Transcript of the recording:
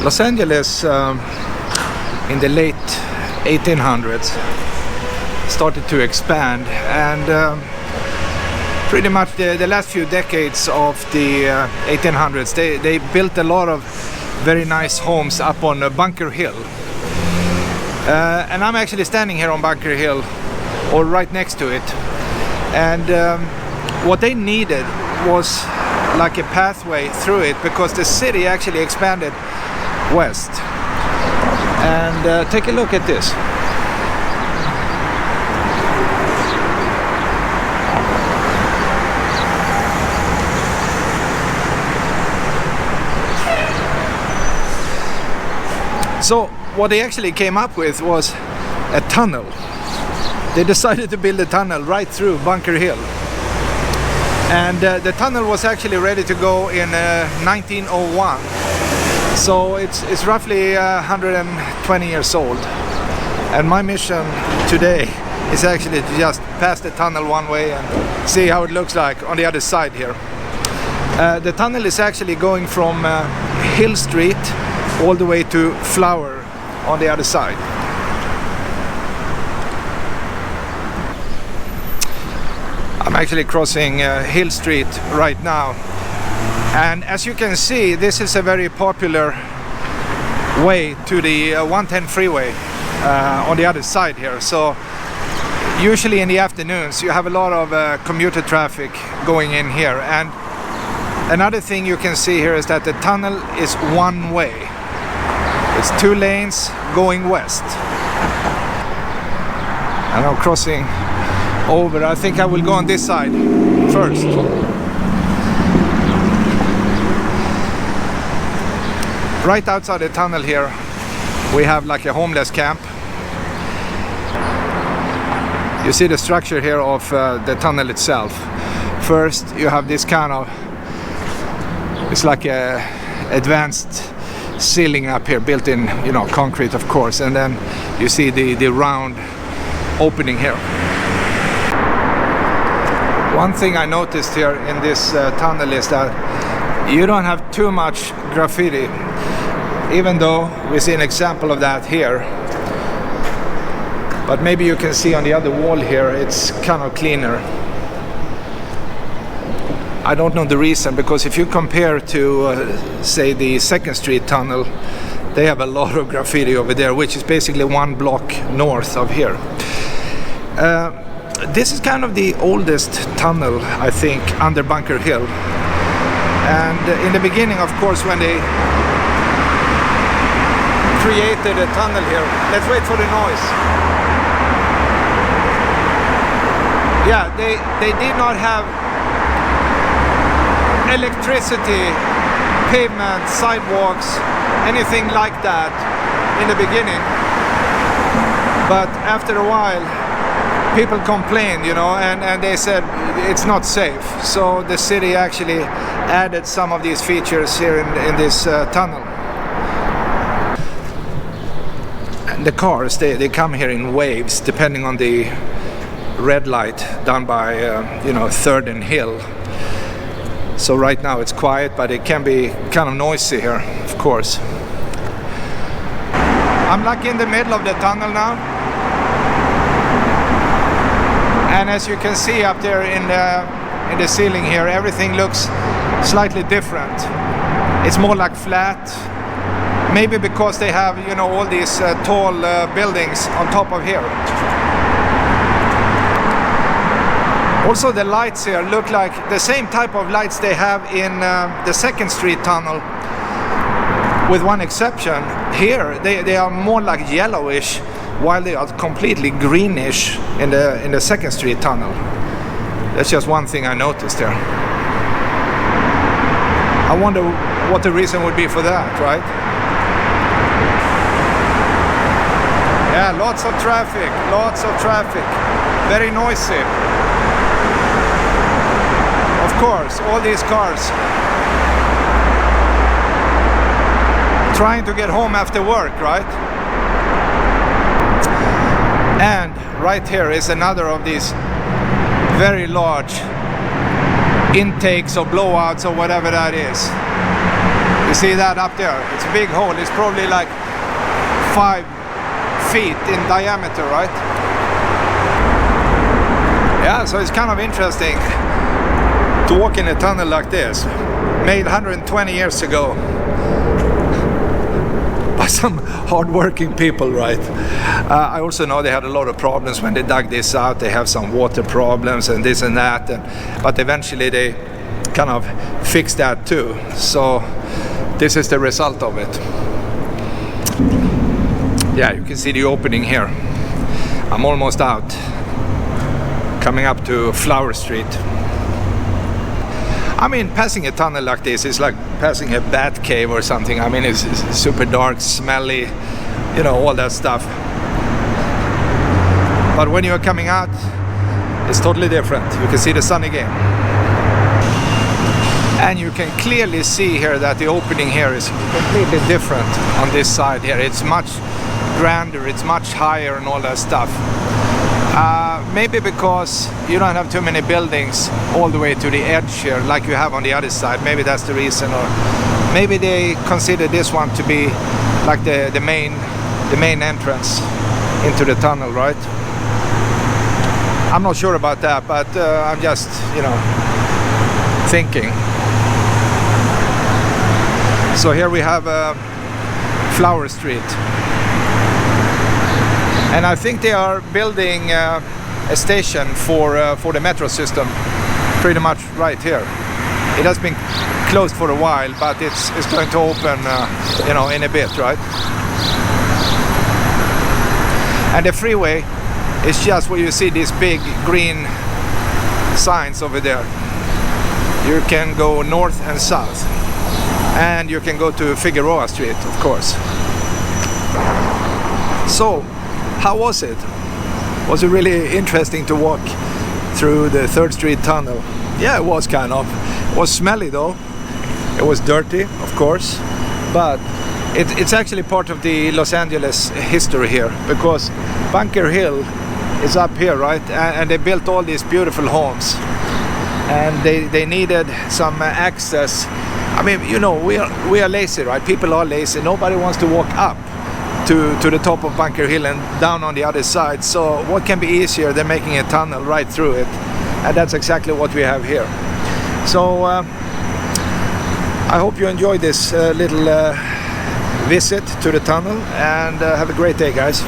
Los Angeles in the late 1800s started to expand, and pretty much the last few decades of the 1800s they built a lot of very nice homes up on Bunker Hill, and I'm actually standing here on Bunker Hill, or right next to it, and what they needed was like a pathway through it, because the city actually expanded west. And take a look at this. So what they actually came up with was a tunnel. They decided to build a tunnel right through Bunker Hill. And the tunnel was actually ready to go in 1901. So it's roughly 120 years old. And my mission today is actually to just pass the tunnel one way and see how it looks like on the other side here. The tunnel is actually going from Hill Street all the way to Flower on the other side. I'm actually crossing Hill Street right now, and as you can see, this is a very popular way to the 110 freeway on the other side here. So usually in the afternoons you have a lot of commuter traffic going in here, and another thing you can see here is that the tunnel is one way. It's 2 lanes going west, and I'm crossing over. I think I will go on this side first. Right outside the tunnel here we have like a homeless camp. You see the structure here of the tunnel itself. First you have this kind of, it's like a advanced ceiling up here, built in, you know, concrete of course, and then you see the round opening here. One thing I noticed here in this tunnel is that you don't have too much graffiti, even though we see an example of that here. But maybe you can see on the other wall here it's kind of cleaner. I don't know the reason, because if you compare to say the 2nd Street tunnel, they have a lot of graffiti over there, which is basically 1 block north of here. This is kind of the oldest tunnel, I think, under Bunker Hill. And in the beginning, of course, when they created a tunnel here, let's wait for the noise. Yeah, they did not have electricity, pavement, sidewalks, anything like that in the beginning. But after a while, people complained, you know, and they said it's not safe. So the city actually added some of these features here in this tunnel. And the cars, they come here in waves depending on the red light down by, you know, 3rd and Hill. So right now it's quiet, but it can be kind of noisy here, of course. I'm like in the middle of the tunnel now. And as you can see up there in the ceiling here, everything looks slightly different. It's more like flat. Maybe because they have, you know, all these tall buildings on top of here. Also the lights here look like the same type of lights they have in the 2nd Street tunnel, with one exception. Here they are more like yellowish, while they are completely greenish in the 2nd Street tunnel. That's just one thing I noticed there. I wonder what the reason would be for that, right? Yeah, lots of traffic, very noisy. Of course, all these cars trying to get home after work, right? And right here is another of these very large intakes or blowouts or whatever that is. You see that up there? It's a big hole. It's probably like 5 feet in diameter, right? Yeah, so it's kind of interesting to walk in a tunnel like this, made 120 years ago by some hard-working people, right? I also know they had a lot of problems when they dug this out. They have some water problems and this and that, but eventually they kind of fixed that too. So this is the result of it. Yeah, you can see the opening here. I'm almost out, coming up to Flower Street. I mean, passing a tunnel like this is like passing a bat cave or something. I mean, it's super dark, smelly, you know, all that stuff. But when you're coming out, it's totally different. You can see the sun again. And you can clearly see here that the opening here is completely different on this side here. It's much grander, it's much higher and all that stuff. Maybe because you don't have too many buildings all the way to the edge here like you have on the other side. Maybe that's the reason, or maybe they consider this one to be like the main entrance into the tunnel, right? I'm not sure about that, but I'm just, you know, thinking. So here we have Flower Street. And I think they are building a station for the metro system, pretty much right here. It has been closed for a while, but it's going to open, you know, in a bit, right? And the freeway is just where you see these big green signs over there. You can go north and south, and you can go to Figueroa Street, of course. So, how was it? Was it really interesting to walk through the 3rd Street tunnel? Yeah, it was kind of. It was smelly though. It was dirty, of course, but it's actually part of the Los Angeles history here, because Bunker Hill is up here, right? And they built all these beautiful homes, and they needed some access. I mean, you know, we are lazy, right? People are lazy. Nobody wants to walk up to the top of Bunker Hill and down on the other side. So what can be easier than making a tunnel right through it? And that's exactly what we have here. So I hope you enjoyed this little visit to the tunnel, and have a great day, guys.